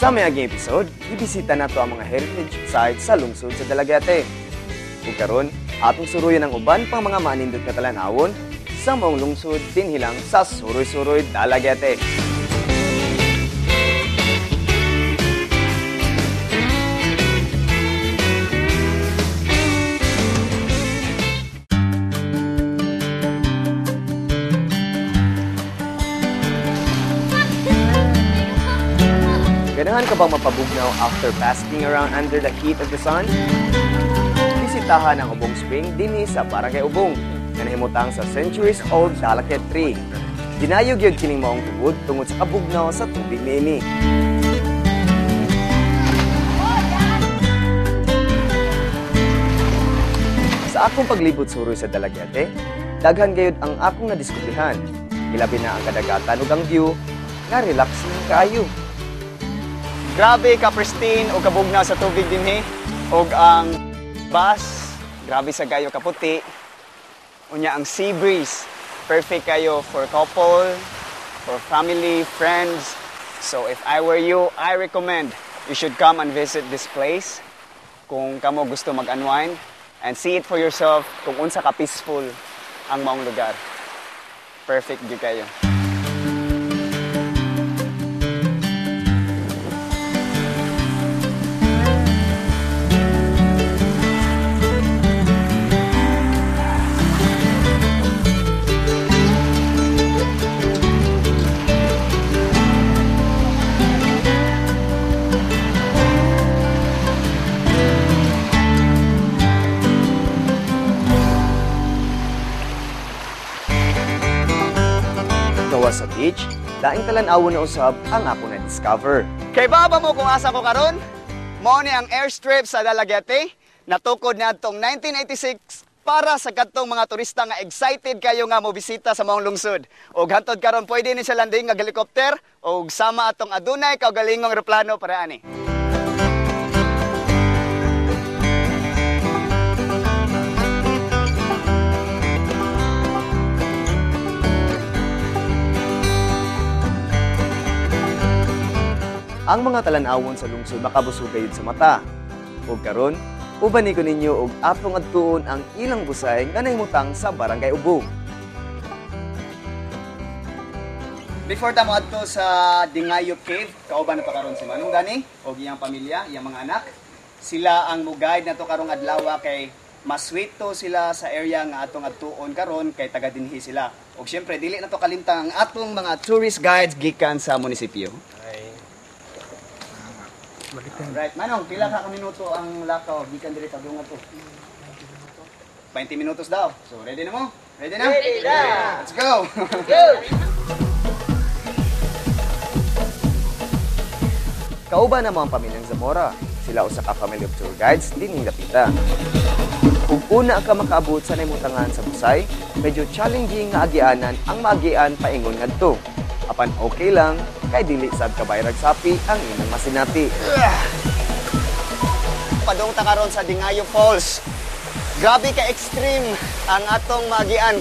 Sa mayaging episode, ibisita nato ang mga heritage sites sa lungsod sa Dalagete. Ug karon, atong suruyan ang uban pang mga manindot nga talan-awon sa maong lungsod dinhilang sa Suroy-Suroy, Dalagete. Ganahan ka bang mapabugnaw after basking around under the heat of the sun? Bisitahan ang Ubong Spring dinhi sa Barangay Ubong, na nahimutang sa centuries-old Dalagete tree. Dinayog yun kining maong tubod tungod sa kabugnaw sa tubig niini. Sa akong paglibot suroy sa Dalagete, daghan gayud ang akong nadiskubrihan. Ilabi na ang kadagatan ug ang view nga relaxing kaayo. Grabe ka pristine o kabugnaw sa tubig dinhi og ang bus grabe sa gayo kaputi. Unya ang sea breeze perfect kayo for couple, for family, friends. So if I were you, I recommend you should come and visit this place kung kamo gusto mag-unwind and see it for yourself kung unsa ka peaceful ang maong lugar. Perfect gyud kayo. Sa beach, daing talan-awon na usab ang ako na-discover. Kay baba mo kung asa ko karon? Mao ni ang airstrip sa Dalagete, natukod niadtong 1986 para sa kadtong mga turista nga excited kayo nga mobisita sa maong lungsod. Og hantod karon pwede ni siya landing nga helicopter og sama atong adunay kaugalingong eroplano para ani. Ang mga talan-awon sa lungsod makabusog gayud sa mata. Ug karon, ubani ko ninyo og atong adtuon ang ilang busay nga nahimutang sa Barangay Ubong. Before ta moadto sa Dingayop Cave, kauban na pa karon si Manong Gani og iyang pamilya, iyang mga anak. Sila ang mo-guide nato karong adlaw kay mas sweet to sila sa area nga atong adtuon karon kay taga dinhi sila. Og syempre dili na to kalimtang ang atong mga tourist guides gikan sa munisipyo. Right, Manong, pila ka minuto ang lakaw gikan diri sa dunga to? 20 minutos daw. So, ready na mo? Ready na? Ready na! Let's go! Go! Kauban na mga pamilyang Zamora. Sila usa ka family of tour guides dinhi dapita. Kung una ka makaabot sa naymutangan sa busay, medyo challenging nga agianan ang maagian paingon ngadto. Apan okay lang, kay dili sad kabayrag sapi ang imong masinati. Padung ta karon sa Dingayo Falls. Grabe ka extreme ang atong magian.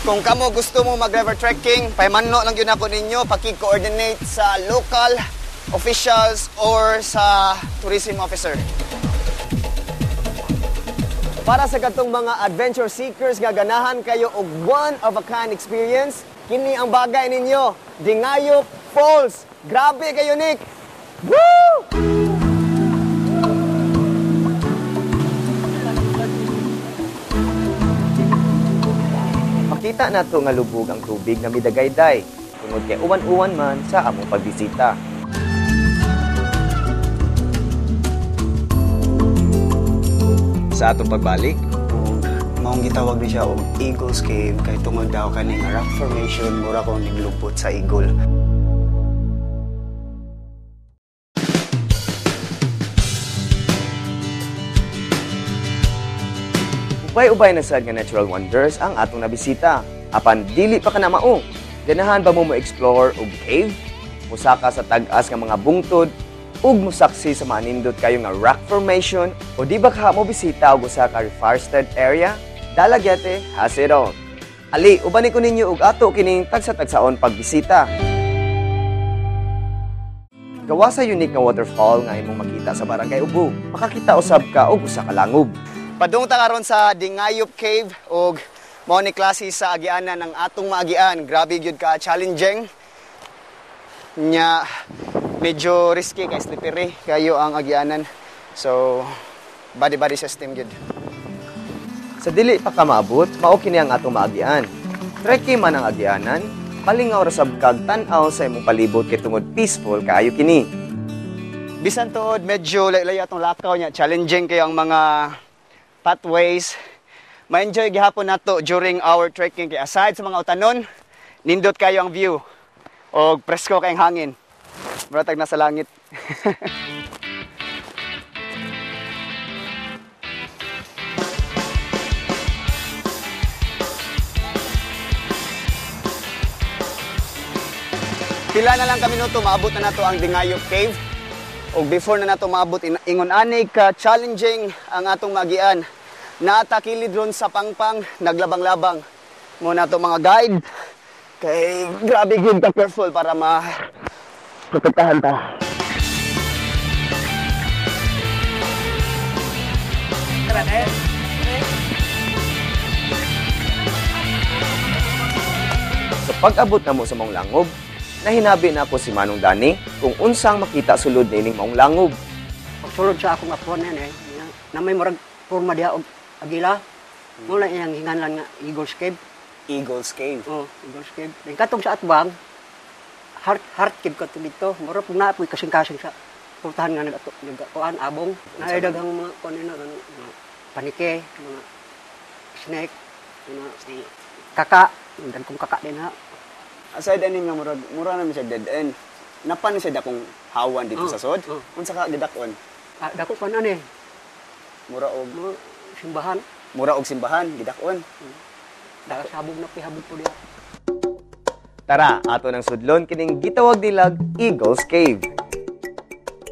Kung kamo gusto mo mag-river trekking, paymanno lang yun ako ninyo, paki-coordinate sa local officials or sa tourism officer. Para sa katong mga adventure seekers nga ganahan kayo og one-of-a-kind experience, kini ang bagay ninyo, Dingayo Falls. Grabe kayo, Nick! Woo! Makita nato nga lubog ang tubig na midagayday, tungod kay uwan-uwan man sa among pagbisita. Sa atong pagbalik, maong gitawag ni siya og Eagle's Cave kay tungod daw kaning rock formation mura ko niglupot sa eagle. Ubay-ubay na sad nga natural wonders ang atong nabisita. Apan dili pa ka na mao. Ganahan ba mo mo-explore og cave? Musaka sa tag-as nga mga bungtod ug musaksi sa manindot kayo nga rock formation o di ba ka mo bisita og usa ka reforested area? Dalagete has it all. Ali, ubani ko ninyo og ato kining tagsa-tagsaon pagbisita. Gawa sa unique nga waterfall nga imong makita sa Barangay Ubo, makakita usab ka og usa ka langob. Padung ta karon sa Dingayop Cave og mao ni klase sa agianan ng atong maagian. Grabe gyud ka challenging. Nya medyo risky kay slippery kayo ang agianan. So body system gyud. Sa dili pa ka maabot, mao kini ang atong maagian. Trekking man ang agianan, palingaw ra sab kag tan-aw sa imong palibot kay tungod peaceful kaayo kini. Bisan tuod medyo layo atong lakaw nya, challenging kayo ang mga pathways. Ma-enjoy gihapon nato during our trekking kay aside sa mga utanon, nindot kayo ang view og presko kayong hangin. Muratag nasa langit. Pila na lang ka minuto, maabot na nato ang Dingayop Cave. O before na nato maabot, ingon ani ka challenging ang atong magian. Natakilid ron sa pangpang, naglabang-labang. Muna to mga guide. Kay grabe gyud ka careful para protektahan ta. Sa pag-abot na mo sa mong langob, nahinabi na ako si Manong Dani kung unsang makita sulod na ining maong langob. Pagsulod sa akong apon yan na may murag forma diha og agila. Mula iyang hinganlan nga Eagle's Cave. Eagle's Cave. Oh, Eagle's Cave. Then katong sa atbang heart cave ka dito. Mura pug naa poy kasing-kasing sa pultahan nga nagato kuan abong. Naay daghang mga kuan ina mga panike, mga snake, mga kaka, dan kung kaka din ha. Aside ani nga mura na siya dead end. Napan siya dakong hawan dito sa sod. Unsa ka gidakon? Dako pa ani. Mura og simbahan. Mura og simbahan gidakon. Daka sabog na pihabog po diha. Tara, ato ng sudlon kining gitawag nilag Eagle's Cave.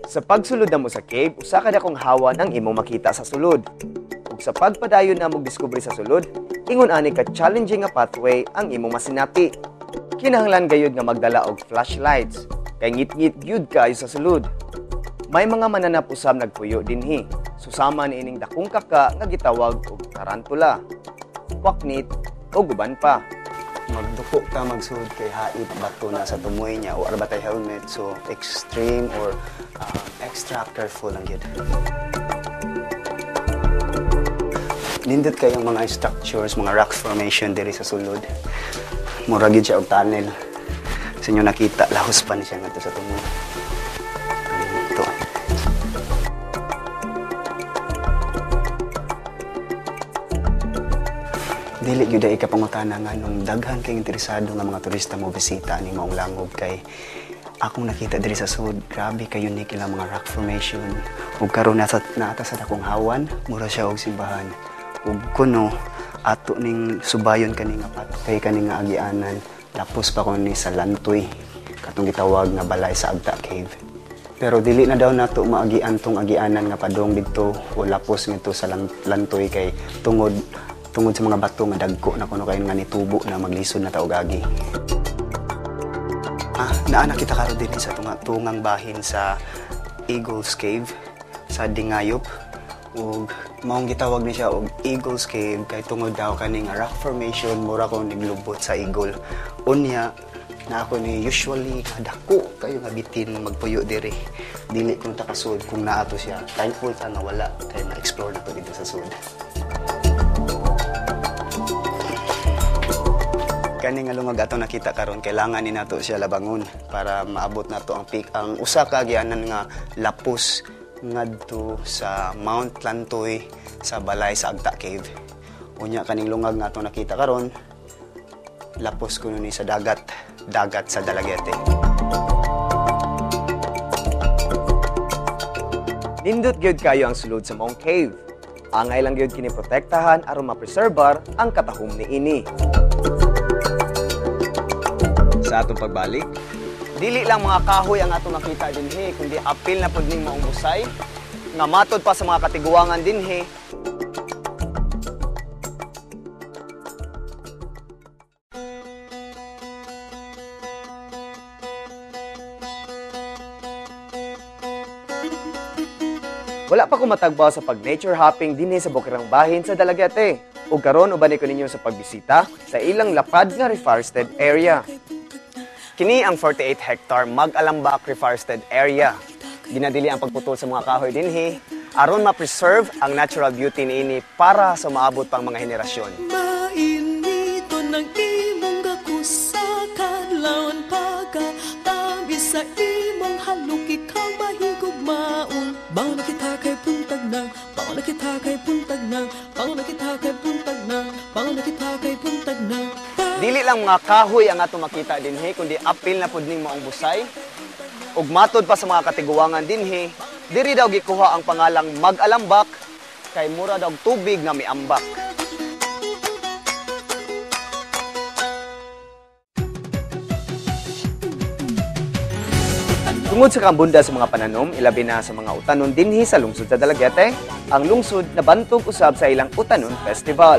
Sa pagsulod na mo sa cave, usa ka dakong hawan ang imong makita sa sulod. Ug sa pagpadayon na mong diskubre sa sulod, ingon ani ka challenging nga pathway ang imong masinapi. Kinahanglan gayud nga magdala og flashlights, kay ngit-ngit gyud kaayo sa sulod. May mga mananap usab nagpuyo dinhi. Susama ni ining dakong kaka nga gitawag og tarantula, kwaknit o guban pa. Magduko ka magsulod kay hait bato na sa tumoy niya o arbatay helmet, so extreme or extra careful lang gyud. Nindot kayong mga structures, mga rock formation diri sa sulod. Mura gyud siya og tunnel. Sa inyo nakita, lahos pa ni siya ngadto sa tumoy. Ito. Dili gyud ay kapangutana nga nung daghan kay interesado nga mga turista mo bisita ni maong langob kay akong nakita diri sa sud, grabe kay unique ilang mga rock formation. Ug karon naata sa dakong hawan, mura siya og simbahan. Ug kuno ato ning subayon kani nga patay kani nga agianan, tapos pa ko ni sa Lantoy, katong gitawag nga balay sa Agta Cave. Pero dili na daw nato maagian tong agianan nga padong didto o lapos ngadto sa Lantoy kay tungod sa mga bato nga dagko na kuno kayon nga nitubo na maglisod na taog agi. Naa kita karon din sa tungang bahin sa Eagle's Cave sa Dingayop. Ug maong gitawag ni siya og Eagle's Cave kay tungod daw kani nga rock formation mura ko niglubot sa eagle. Unya na ako ni usually kadako kayo nga bitin magpuyo diri. Dili ko takasud kung naato siya. Thankful ta nga wala kay ma-explore na to dito sa sud. Kani nga lungag ato nakita karon kailangan ni nato siya labangon para maabot nato ang peak ang usa ka agianan nga lapos ngadto sa Mount Lantoy sa balay sa Agta Cave. Unya kaning lungag nga ato nakita karon lapos kuno ni sa dagat sa Dalagete. Nindot gyud kayo ang sulod sa maong cave. Angay lang gyud kini protektahan aron ma-preserbar ang katahom niini. Sa atong pagbalik, Dili lang mga kahoy ang atong nakita dinhi, kundi apil na pud ning maong busay nga matod pa sa mga katiguangan dinhi. Wala pa ko matagbaw sa pag-nature hopping dinhi sa Bukirang Bahin sa Dalagete. Ug karon ubani ko ninyo sa pagbisita sa ilang lapad nga reforested area. Kini ang 48 hectare Mag-Alambak Reforested Area. Ginadili ang pagputol sa mga kahoy dinhi aron ma-preserve ang natural beauty niini para sa maabot pang mga henerasyon. Mainito ng imong gakusa kadlawon pagkatabi sa imong halok ikaw mahigugmaon. Bangon na kita kay puntag na, bangon na kita kay puntag na, bangon na kita kay puntag na, bangon na kita kay puntag na. Dili lang mga kahoy ang atong makita dinhi kundi apil na pud ning maong busay. Ug matod pa sa mga katiguangan dinhi, diri daw gikuha ang pangalang Mag-Alambak kay mura daw tubig nga miambak. Tungod sa kambunda sa mga pananom, ilabi na sa mga utanon dinhi sa lungsod sa Dalagete, ang lungsod nabantog usab sa ilang Utanon Festival.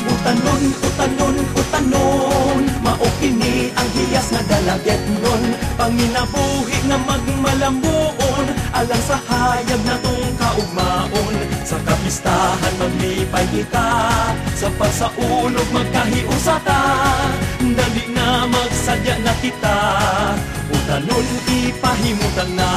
Utanon, utanon, utanon, maokini ang hiyas na dalaget nun. Panginabuhi nga magmalambuon, alang sa hayag na tong kaugmaon. Sa kapistahan maglipay kita, sa pagsaulog magkahiusata. Dali na magsadya na kita, utanon ipahimutan na.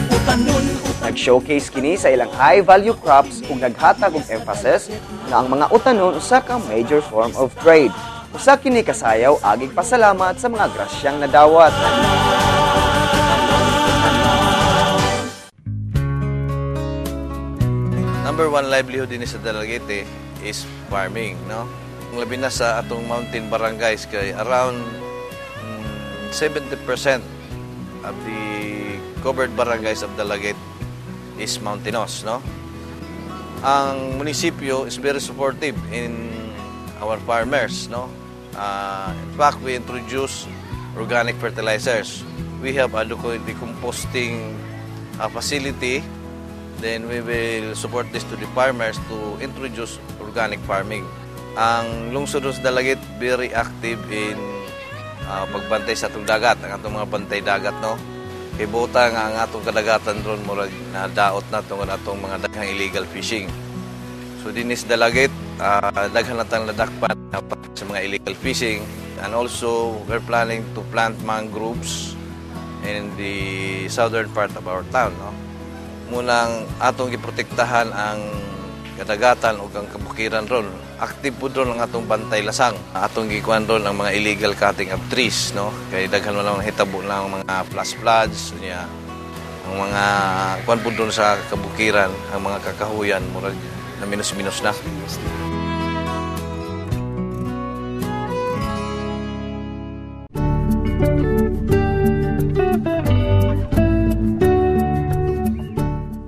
Utanon, Nag-showcase kini sa ilang high-value crops ug naghatag og emphasis na ang mga utanon usa ka major form of trade. Usa kini kasayaw agig pasalamat sa mga grasyang nadawat. Number one livelihood din sa Dalagete is farming, no? Labi na sa atong mountain barangays kay around 70% of the covered barangays of Dalagete is mountainous, no? Ang munisipyo is very supportive in our farmers, no? In fact, we introduce organic fertilizers. We have a decomposting facility. Then we will support this to the farmers to introduce organic farming. Ang lungsod sa Dalagete very active in pagbantay sa atong dagat, ang atong mga bantay dagat, no? Kay buta nga ang atong kadagatan ron murag na daot na tungod atong mga daghang illegal fishing. So dinis Dalagete, daghan natang nadakpan sa mga illegal fishing, and also we're planning to plant mangroves in the southern part of our town, no? Munang atong giprotektahan ang kadagatan ug ang kabukiran ron. Active po ron ang atong bantay lasang. Atong gikuan ron ang mga illegal cutting of trees, no? Kay daghan man lang hitabo lang ang mga flash floods niya. Ang mga kuan po ron sa kabukiran, ang mga kakahuyan murag na minus-minus na.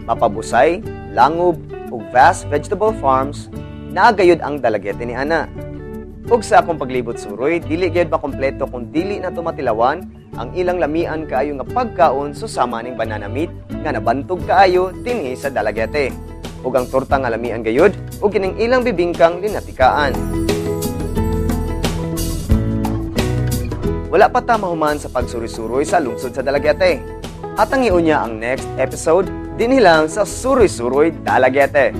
Mapabusay, langob, ug vast vegetable farms, naagayod ang Dalagete ni ana. Ug sa akong paglibot suroy, dili gyud makompleto kung dili na tumatilawan ang ilang lamian kaayo nga pagkaon susama ning banana meat nga nabantog kaayo dinhi sa Dalagete. Ug ang torta nga lamian gayud ug kining ilang bibingkang linatikaan. Wala pa ta mahuman sa pagsuri-suroy sa lungsod sa Dalagete. Atang iunya ang next episode dinhi lang sa Suroy-Suroy Dalagete.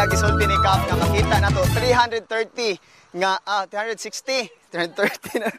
Gisulti ni Cap nga makita na to 330 nga 360 330 na